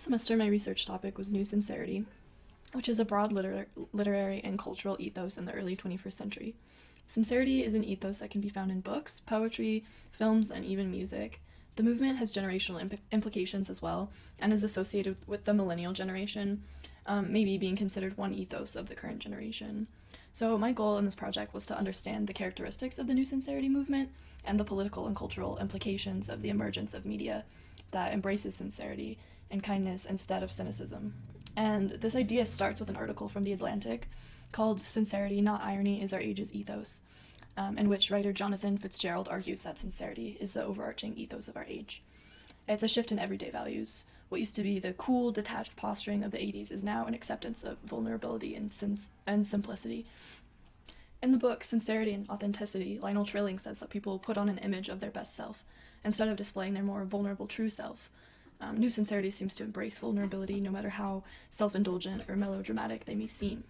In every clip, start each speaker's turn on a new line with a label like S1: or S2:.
S1: semester, my research topic was New Sincerity, which is a broad literary and cultural ethos in the early 21st century. Sincerity is an ethos that can be found in books, poetry, films, and even music. The movement has generational implications as well, and is associated with the millennial generation, maybe being considered one ethos of the current generation. So my goal in this project was to understand the characteristics of the New Sincerity movement and the political and cultural implications of the emergence of media that embraces sincerity and kindness instead of cynicism. And this idea starts with an article from The Atlantic called Sincerity, Not Irony, is Our Age's Ethos, in which writer Jonathan Fitzgerald argues that sincerity is the overarching ethos of our age. It's a shift in everyday values. What used to be the cool, detached posturing of the 80s is now an acceptance of vulnerability and simplicity. In the book Sincerity and Authenticity, Lionel Trilling says that people put on an image of their best self instead of displaying their more vulnerable true self. New Sincerity seems to embrace vulnerability no matter how self-indulgent or melodramatic they may seem.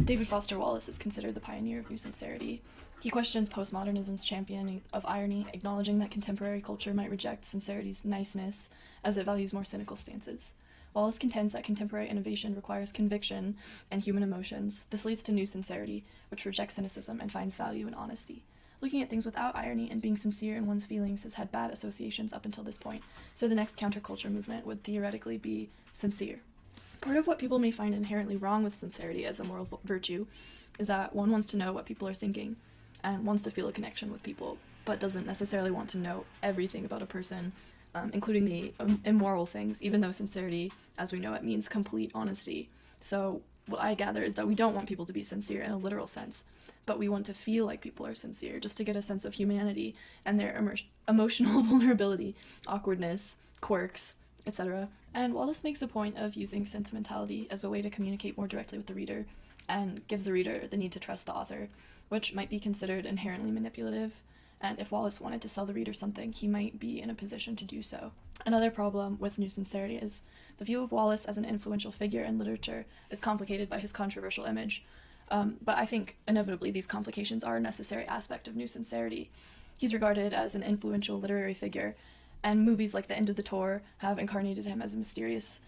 S1: David Foster Wallace is considered the pioneer of New Sincerity. He questions postmodernism's championing of irony, acknowledging that contemporary culture might reject sincerity's niceness as it values more cynical stances. Wallace contends that contemporary innovation requires conviction and human emotions. This leads to New Sincerity, which rejects cynicism and finds value in honesty. Looking at things without irony and being sincere in one's feelings has had bad associations up until this point, so the next counterculture movement would theoretically be sincere. Part of what people may find inherently wrong with sincerity as a moral virtue is that one wants to know what people are thinking and wants to feel a connection with people, but doesn't necessarily want to know everything about a person, including the immoral things, even though sincerity, as we know it, means complete honesty. So what I gather is that we don't want people to be sincere in a literal sense, but we want to feel like people are sincere, just to get a sense of humanity and their emotional vulnerability, awkwardness, quirks, etc. And Wallace makes a point of using sentimentality as a way to communicate more directly with the reader, and gives the reader the need to trust the author, which might be considered inherently manipulative, and if Wallace wanted to sell the reader something, he might be in a position to do so. Another problem with New Sincerity is the view of Wallace as an influential figure in literature is complicated by his controversial image. But I think, inevitably, these complications are a necessary aspect of New Sincerity. He's regarded as an influential literary figure, and movies like The End of the Tour have incarnated him as a mysterious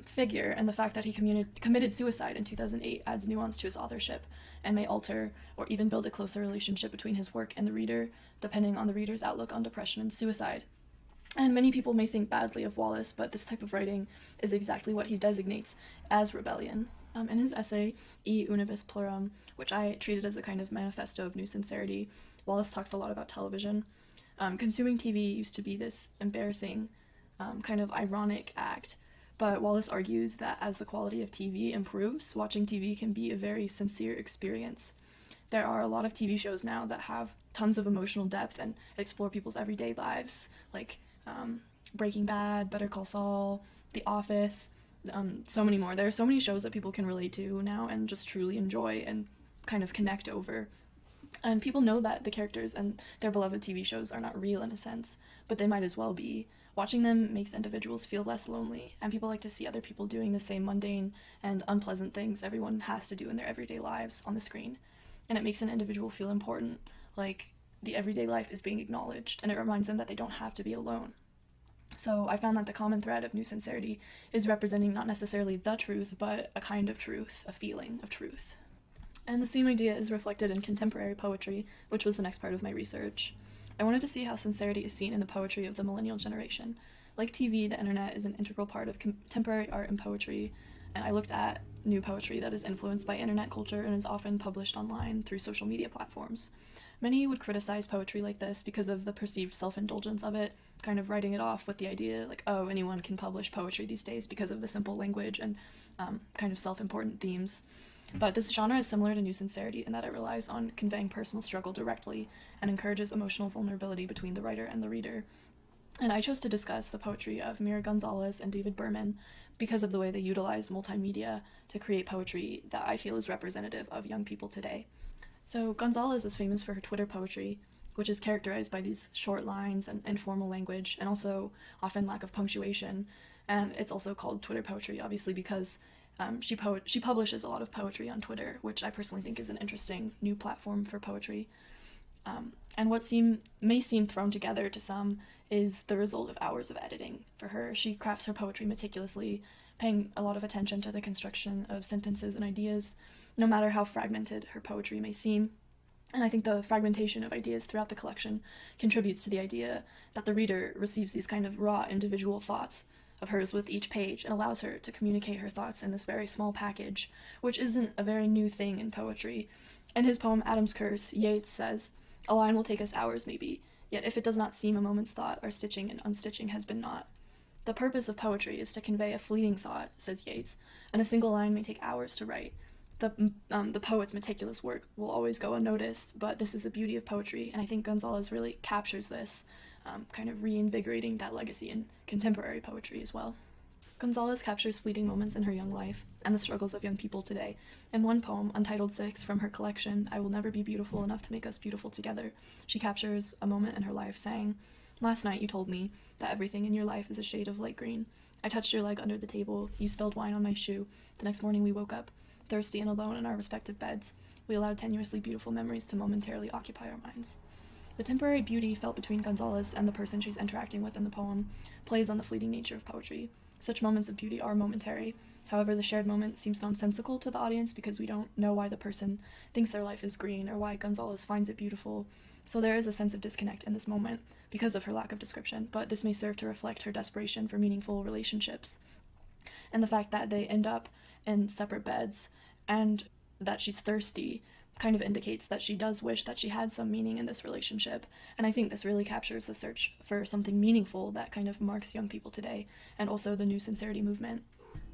S1: figure, and the fact that he committed suicide in 2008 adds nuance to his authorship, and may alter or even build a closer relationship between his work and the reader, depending on the reader's outlook on depression and suicide. And many people may think badly of Wallace, but this type of writing is exactly what he designates as rebellion. In his essay, E Unibus Plurum, which I treated as a kind of manifesto of New Sincerity, Wallace talks a lot about television. Consuming TV used to be this embarrassing, kind of ironic act, but Wallace argues that as the quality of TV improves, watching TV can be a very sincere experience. There are a lot of TV shows now that have tons of emotional depth and explore people's everyday lives, like Breaking Bad, Better Call Saul, The Office, so many more. There are so many shows that people can relate to now and just truly enjoy and kind of connect over. And people know that the characters and their beloved TV shows are not real in a sense, but they might as well be. Watching them makes individuals feel less lonely, and people like to see other people doing the same mundane and unpleasant things everyone has to do in their everyday lives on the screen. And it makes an individual feel important, like the everyday life is being acknowledged, and it reminds them that they don't have to be alone. So I found that the common thread of New Sincerity is representing not necessarily the truth, but a kind of truth, a feeling of truth. And the same idea is reflected in contemporary poetry, which was the next part of my research. I wanted to see how sincerity is seen in the poetry of the millennial generation. Like TV, the internet is an integral part of contemporary art and poetry, and I looked at new poetry that is influenced by internet culture and is often published online through social media platforms. Many would criticize poetry like this because of the perceived self-indulgence of it, kind of writing it off with the idea like, oh, anyone can publish poetry these days because of the simple language and kind of self-important themes. But this genre is similar to New Sincerity in that it relies on conveying personal struggle directly and encourages emotional vulnerability between the writer and the reader. And I chose to discuss the poetry of Mira Gonzalez and David Berman because of the way they utilize multimedia to create poetry that I feel is representative of young people today. So Gonzalez is famous for her Twitter poetry, which is characterized by these short lines and informal language, and also often lack of punctuation. And it's also called Twitter poetry, obviously, because she publishes a lot of poetry on Twitter, which I personally think is an interesting new platform for poetry. And what may seem thrown together to some is the result of hours of editing. For her, she crafts her poetry meticulously, paying a lot of attention to the construction of sentences and ideas, no matter how fragmented her poetry may seem. And I think the fragmentation of ideas throughout the collection contributes to the idea that the reader receives these kind of raw individual thoughts of hers with each page and allows her to communicate her thoughts in this very small package, which isn't a very new thing in poetry. In his poem Adam's Curse, Yeats says, "A line will take us hours maybe, yet if it does not seem a moment's thought, our stitching and unstitching has been naught." The purpose of poetry is to convey a fleeting thought, says Yeats, and a single line may take hours to write. The poet's meticulous work will always go unnoticed, but this is the beauty of poetry, and I think Gonzalez really captures this, kind of reinvigorating that legacy in contemporary poetry as well. Gonzalez captures fleeting moments in her young life and the struggles of young people today. In one poem, Untitled 6, from her collection, I Will Never Be Beautiful Enough to Make Us Beautiful Together, she captures a moment in her life saying, "Last night you told me that everything in your life is a shade of light green. I touched your leg under the table, you spilled wine on my shoe. The next morning we woke up, thirsty and alone in our respective beds. We allowed tenuously beautiful memories to momentarily occupy our minds." The temporary beauty felt between Gonzalez and the person she's interacting with in the poem plays on the fleeting nature of poetry. Such moments of beauty are momentary. However, the shared moment seems nonsensical to the audience because we don't know why the person thinks their life is green or why Gonzalez finds it beautiful. So there is a sense of disconnect in this moment because of her lack of description, but this may serve to reflect her desperation for meaningful relationships. And the fact that they end up in separate beds and that she's thirsty kind of indicates that she does wish that she had some meaning in this relationship. And I think this really captures the search for something meaningful that kind of marks young people today, and also the new Sincerity movement.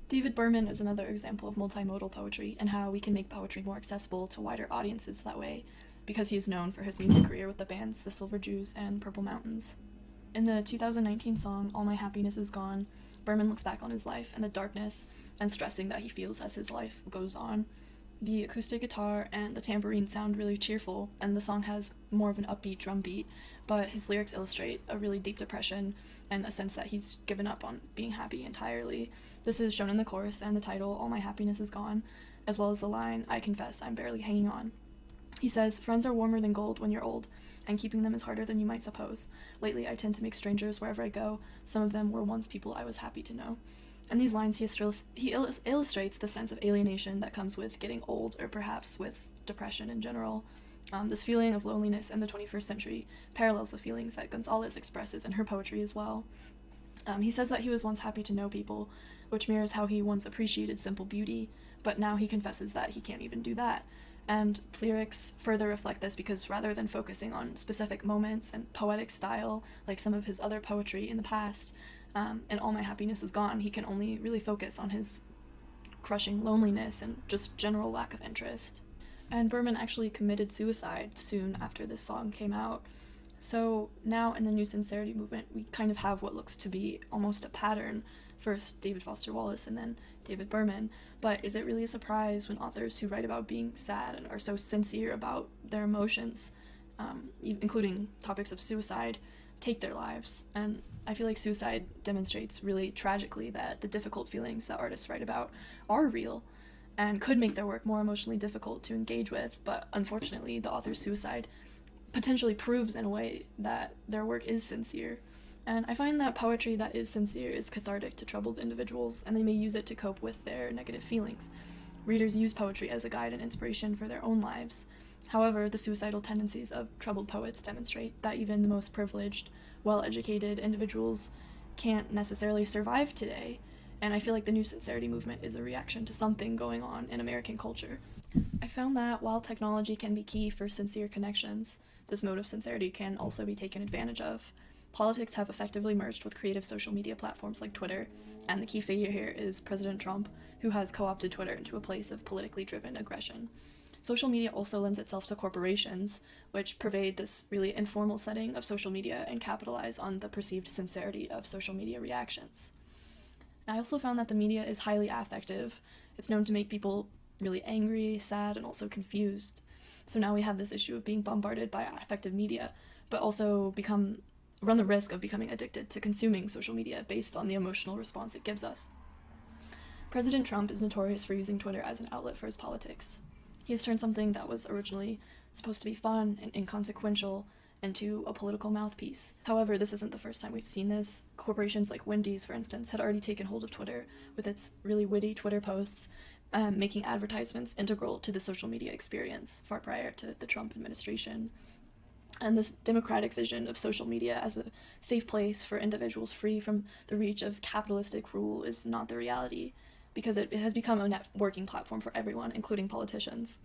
S1: David Berman is another example of multimodal poetry and how we can make poetry more accessible to wider audiences that way, because he is known for his music career with the bands The Silver Jews and Purple Mountains. In the 2019 song All My Happiness Is Gone, Berman looks back on his life and the darkness and stressing that he feels as his life goes on. The acoustic guitar and the tambourine sound really cheerful, and the song has more of an upbeat drum beat, but his lyrics illustrate a really deep depression and a sense that he's given up on being happy entirely. This is shown in the chorus and the title, All My Happiness Is Gone, as well as the line, I confess I'm barely hanging on. He says, "Friends are warmer than gold when you're old, and keeping them is harder than you might suppose. Lately I tend to make strangers wherever I go. Some of them were once people I was happy to know." In these lines, he illustrates the sense of alienation that comes with getting old, or perhaps with depression in general. This feeling of loneliness in the 21st century parallels the feelings that Gonzalez expresses in her poetry as well. He says that he was once happy to know people, which mirrors how he once appreciated simple beauty, but now he confesses that he can't even do that. And the lyrics further reflect this because rather than focusing on specific moments and poetic style, like some of his other poetry in the past, and All My Happiness Is Gone, he can only really focus on his crushing loneliness and just general lack of interest. And Berman actually committed suicide soon after this song came out. So now in the new Sincerity movement, we kind of have what looks to be almost a pattern. First David Foster Wallace and then David Berman. But is it really a surprise when authors who write about being sad and are so sincere about their emotions, including topics of suicide, take their lives? And I feel like suicide demonstrates really tragically that the difficult feelings that artists write about are real and could make their work more emotionally difficult to engage with, but unfortunately the author's suicide potentially proves in a way that their work is sincere. And I find that poetry that is sincere is cathartic to troubled individuals, and they may use it to cope with their negative feelings. Readers use poetry as a guide and inspiration for their own lives. However, the suicidal tendencies of troubled poets demonstrate that even the most privileged, well-educated individuals can't necessarily survive today, and I feel like the new Sincerity movement is a reaction to something going on in American culture. I found that while technology can be key for sincere connections, this mode of sincerity can also be taken advantage of. Politics have effectively merged with creative social media platforms like Twitter, and the key figure here is President Trump, who has co-opted Twitter into a place of politically driven aggression. Social media also lends itself to corporations, which pervade this really informal setting of social media and capitalize on the perceived sincerity of social media reactions. I also found that the media is highly affective. It's known to make people really angry, sad, and also confused. So now we have this issue of being bombarded by affective media, but also run the risk of becoming addicted to consuming social media based on the emotional response it gives us. President Trump is notorious for using Twitter as an outlet for his politics. He has turned something that was originally supposed to be fun and inconsequential into a political mouthpiece. However, this isn't the first time we've seen this. Corporations like Wendy's, for instance, had already taken hold of Twitter with its really witty Twitter posts, making advertisements integral to the social media experience far prior to the Trump administration. And this democratic vision of social media as a safe place for individuals free from the reach of capitalistic rule is not the reality, because it has become a networking platform for everyone, including politicians.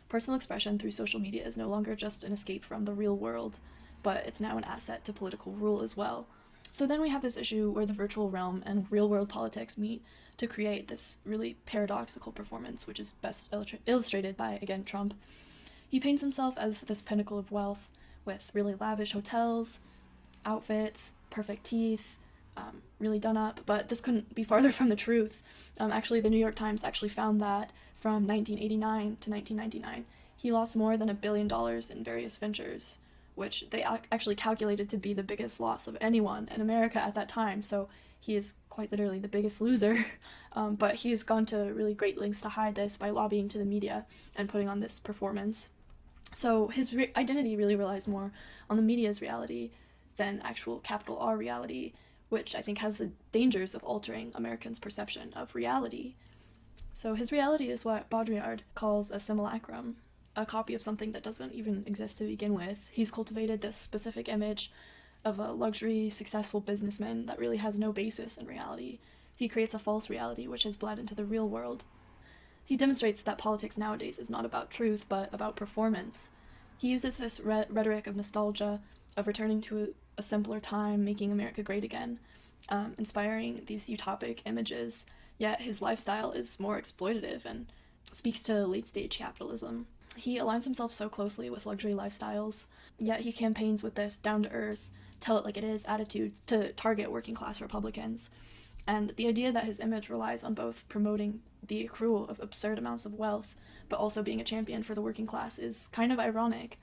S1: Personal expression through social media is no longer just an escape from the real world, but it's now an asset to political rule as well. So then we have this issue where the virtual realm and real-world politics meet to create this really paradoxical performance, which is best illustrated by, again, Trump. He paints himself as this pinnacle of wealth, with really lavish hotels, outfits, perfect teeth, really done up, but this couldn't be farther from the truth. Actually, the New York Times actually found that from 1989 to 1999, he lost more than $1 billion in various ventures, which they actually calculated to be the biggest loss of anyone in America at that time, so he is quite literally the biggest loser. But he has gone to really great lengths to hide this by lobbying to the media and putting on this performance. So his identity really relies more on the media's reality than actual capital R reality, which I think has the dangers of altering Americans' perception of reality. So his reality is what Baudrillard calls a simulacrum, a copy of something that doesn't even exist to begin with. He's cultivated this specific image of a luxury, successful businessman that really has no basis in reality. He creates a false reality which has bled into the real world. He demonstrates that politics nowadays is not about truth, but about performance. He uses this rhetoric of nostalgia, of returning to a simpler time, making America great again, inspiring these utopic images, yet his lifestyle is more exploitative and speaks to late-stage capitalism. He aligns himself so closely with luxury lifestyles, yet he campaigns with this down-to-earth, tell-it-like-it-is attitude to target working-class Republicans. And the idea that his image relies on both promoting the accrual of absurd amounts of wealth, but also being a champion for the working class is kind of ironic.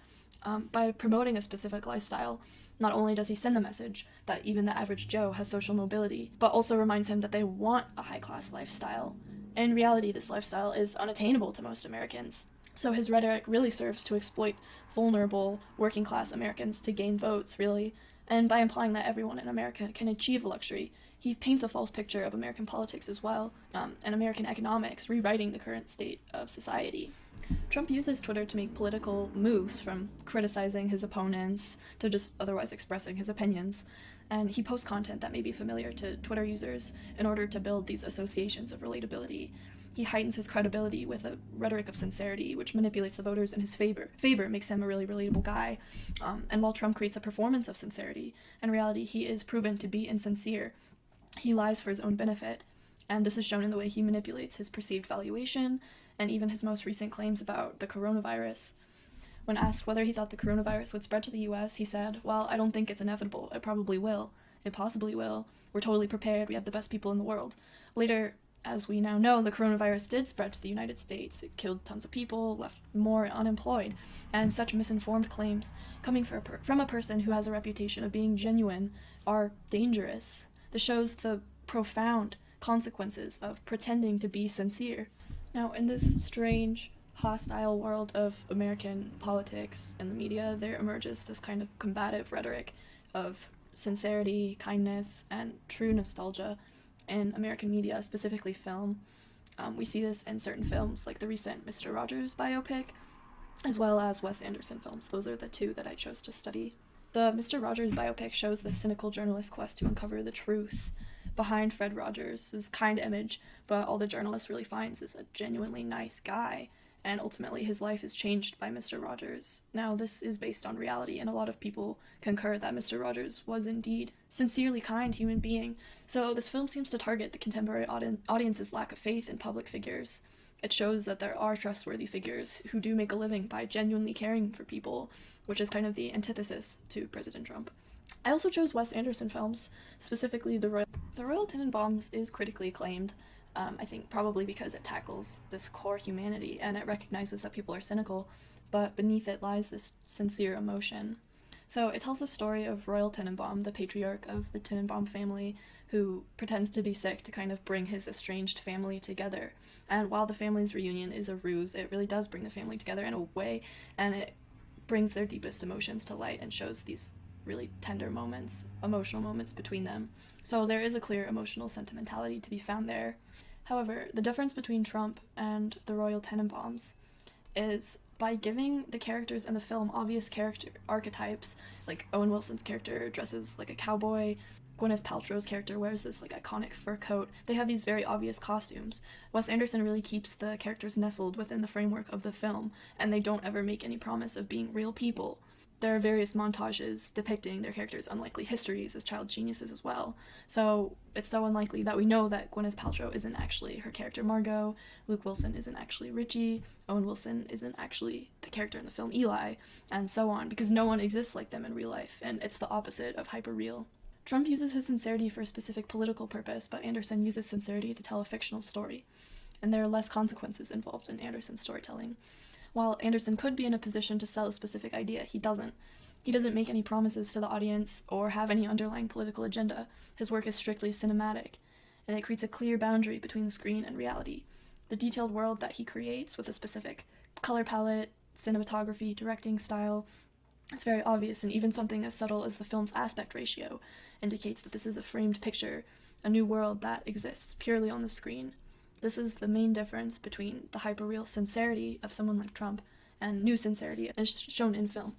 S1: By promoting a specific lifestyle, not only does he send the message that even the average Joe has social mobility, but also reminds him that they want a high-class lifestyle. In reality, this lifestyle is unattainable to most Americans. So his rhetoric really serves to exploit vulnerable, working-class Americans to gain votes, really. And by implying that everyone in America can achieve luxury, he paints a false picture of American politics as well, and American economics, rewriting the current state of society. Trump uses Twitter to make political moves, from criticizing his opponents to just otherwise expressing his opinions, and he posts content that may be familiar to Twitter users in order to build these associations of relatability. He heightens his credibility with a rhetoric of sincerity, which manipulates the voters in his favor, makes him a really relatable guy. And while Trump creates a performance of sincerity, in reality he is proven to be insincere. He lies for his own benefit, and this is shown in the way he manipulates his perceived valuation, and even his most recent claims about the coronavirus. When asked whether he thought the coronavirus would spread to the US, he said, "Well, I don't think it's inevitable. It probably will. It possibly will. We're totally prepared. We have the best people in the world." Later, as we now know, the coronavirus did spread to the United States. It killed tons of people, left more unemployed, and such misinformed claims coming from a person who has a reputation of being genuine are dangerous. This shows the profound consequences of pretending to be sincere. Now, in this strange, hostile world of American politics and the media, there emerges this kind of combative rhetoric of sincerity, kindness, and true nostalgia in American media, specifically film. We see this in certain films, like the recent Mr. Rogers biopic, as well as Wes Anderson films. Those are the two that I chose to study. The Mr. Rogers biopic shows the cynical journalist's quest to uncover the truth behind Fred Rogers' kind image, but all the journalist really finds is a genuinely nice guy, and ultimately his life is changed by Mr. Rogers. Now, this is based on reality, and a lot of people concur that Mr. Rogers was indeed sincerely kind human being, so this film seems to target the contemporary audience's lack of faith in public figures. It shows that there are trustworthy figures who do make a living by genuinely caring for people, which is kind of the antithesis to President Trump. I also chose Wes Anderson films, specifically The Royal Tenenbaums is critically acclaimed, I think probably because it tackles this core humanity and it recognizes that people are cynical, but beneath it lies this sincere emotion. So it tells the story of Royal Tenenbaum, the patriarch of the Tenenbaum family, who pretends to be sick to kind of bring his estranged family together. And while the family's reunion is a ruse, it really does bring the family together in a way, and it brings their deepest emotions to light and shows these really tender moments, emotional moments between them. So there is a clear emotional sentimentality to be found there. However, the difference between Trump and the Royal Tenenbaums is by giving the characters in the film obvious character archetypes, like Owen Wilson's character dresses like a cowboy, Gwyneth Paltrow's character wears this like iconic fur coat. They have these very obvious costumes. Wes Anderson really keeps the characters nestled within the framework of the film, and they don't ever make any promise of being real people. There are various montages depicting their characters' unlikely histories as child geniuses as well. So it's so unlikely that we know that Gwyneth Paltrow isn't actually her character Margot, Luke Wilson isn't actually Richie, Owen Wilson isn't actually the character in the film Eli, and so on, because no one exists like them in real life, and it's the opposite of hyperreal. Trump uses his sincerity for a specific political purpose, but Anderson uses sincerity to tell a fictional story, and there are less consequences involved in Anderson's storytelling. While Anderson could be in a position to sell a specific idea, he doesn't. He doesn't make any promises to the audience or have any underlying political agenda. His work is strictly cinematic, and it creates a clear boundary between the screen and reality. The detailed world that he creates with a specific color palette, cinematography, directing style, it's very obvious, and even something as subtle as the film's aspect ratio indicates that this is a framed picture, a new world that exists purely on the screen. This is the main difference between the hyperreal sincerity of someone like Trump and new sincerity as shown in film.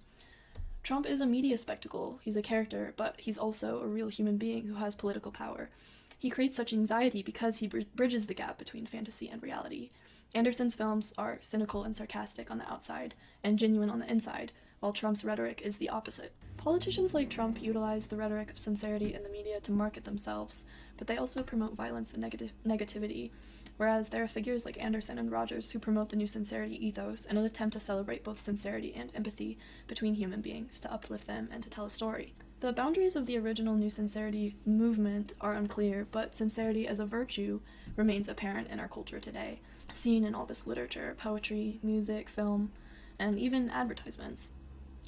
S1: Trump is a media spectacle, he's a character, but he's also a real human being who has political power. He creates such anxiety because he bridges the gap between fantasy and reality. Anderson's films are cynical and sarcastic on the outside, and genuine on the inside, while Trump's rhetoric is the opposite. Politicians like Trump utilize the rhetoric of sincerity in the media to market themselves, but they also promote violence and negativity, whereas there are figures like Anderson and Rogers who promote the new sincerity ethos in an attempt to celebrate both sincerity and empathy between human beings, to uplift them and to tell a story. The boundaries of the original New Sincerity movement are unclear, but sincerity as a virtue remains apparent in our culture today, seen in all this literature, poetry, music, film, and even advertisements.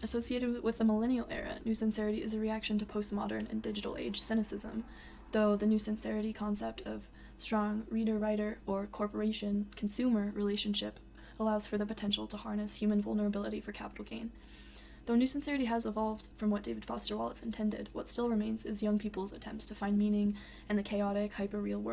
S1: Associated with the millennial era, New Sincerity is a reaction to postmodern and digital age cynicism, though the New Sincerity concept of strong reader-writer or corporation-consumer relationship allows for the potential to harness human vulnerability for capital gain. Though New Sincerity has evolved from what David Foster Wallace intended, what still remains is young people's attempts to find meaning in the chaotic, hyper-real world